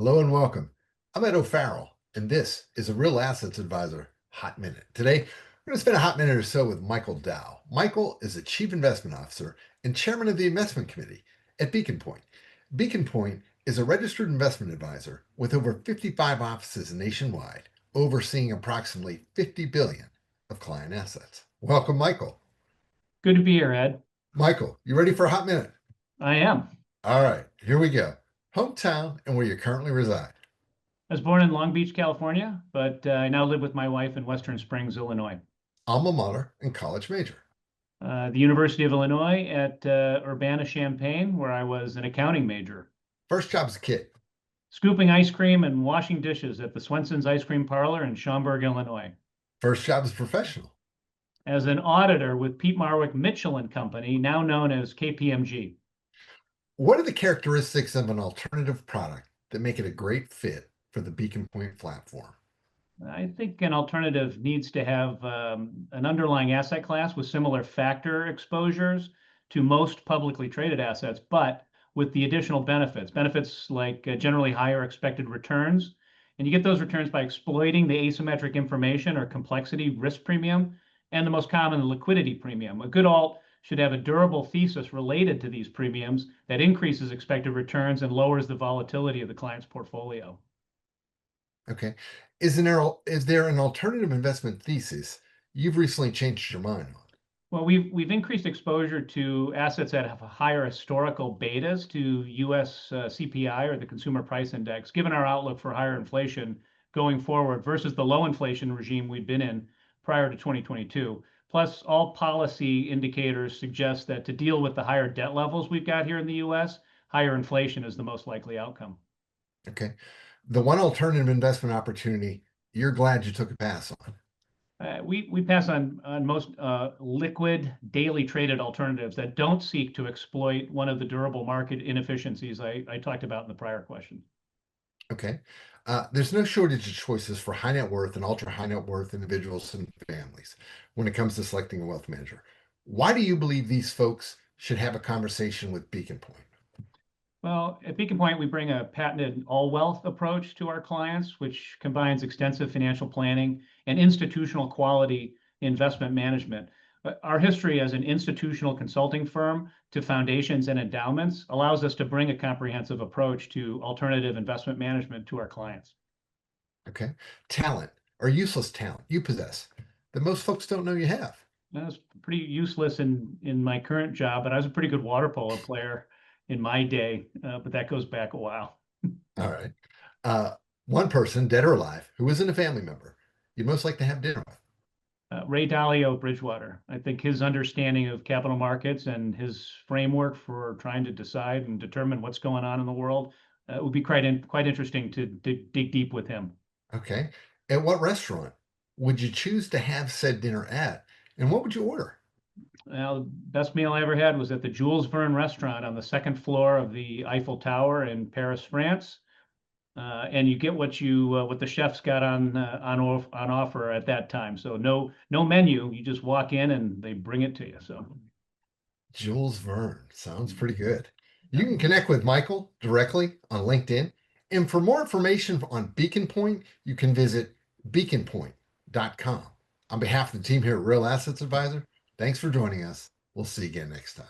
Hello and welcome. I'm Ed O'Farrell, and this is a Real Assets Advisor Hot Minute. Today, we're going to spend a hot minute or so with Michael Dow. Michael is the Chief Investment Officer and Chairman of the Investment Committee at Beacon Pointe. Beacon Pointe is a registered investment advisor with over 55 offices nationwide, overseeing approximately 50 billion of client assets. Welcome, Michael. Good to be here, Ed. Michael, you ready for a hot minute? I am. All right, here we go. Hometown and where you currently reside. I was born in Long Beach, California, but I now live with my wife in Western Springs, Illinois. Alma mater and college major. The University of Illinois at Urbana-Champaign, where I was an accounting major. First job as a kid. Scooping ice cream and washing dishes at the Swenson's Ice Cream Parlor in Schaumburg, Illinois. First job as a professional. As an auditor with Pete Marwick Mitchell and Company, now known as KPMG. What are the characteristics of an alternative product that make it a great fit for the Beacon Pointe platform? I think an alternative needs to have an underlying asset class with similar factor exposures to most publicly traded assets, but with the additional benefits like generally higher expected returns. And you get those returns by exploiting the asymmetric information or complexity risk premium, and the most common, the liquidity premium. A good alt should have a durable thesis related to these premiums that increases expected returns and lowers the volatility of the client's portfolio. Okay. Is there an alternative investment thesis you've recently changed your mind on? Well, we've increased exposure to assets that have higher historical betas to US CPI or the Consumer Price Index, given our outlook for higher inflation going forward versus the low inflation regime we'd been in prior to 2022. Plus, all policy indicators suggest that to deal with the higher debt levels we've got here in the US, higher inflation is the most likely outcome. Okay. The one alternative investment opportunity you're glad you took a pass on. We pass on most liquid, daily traded alternatives that don't seek to exploit one of the durable market inefficiencies I talked about in the prior question. Okay. There's no shortage of choices for high net worth and ultra high net worth individuals and families when it comes to selecting a wealth manager. Why do you believe these folks should have a conversation with Beacon Pointe? Well, at Beacon Pointe, we bring a patented all-wealth approach to our clients, which combines extensive financial planning and institutional quality investment management. Our history as an institutional consulting firm to foundations and endowments allows us to bring a comprehensive approach to alternative investment management to our clients. Okay. Talent or useless talent you possess that most folks don't know you have. I was pretty useless in my current job, but I was a pretty good water polo player in my day, but that goes back a while. All right. Uh, One person, dead or alive, who isn't a family member, you'd most like to have dinner with. Ray Dalio of Bridgewater. I think his understanding of capital markets and his framework for trying to decide and determine what's going on in the world would be quite interesting to dig deep with him. Okay. At what restaurant would you choose to have said dinner at, and what would you order? Well, the best meal I ever had was at the Jules Verne restaurant on the second floor of the Eiffel Tower in Paris, France. And you get what the chefs got on offer at that time. So no menu. You just walk in and they bring it to you. So Jules Verne. Sounds pretty good. You can connect with Michael directly on LinkedIn. And for more information on Beacon Pointe, you can visit beaconpointe.com. On behalf of the team here at Real Assets Advisor, thanks for joining us. We'll see you again next time.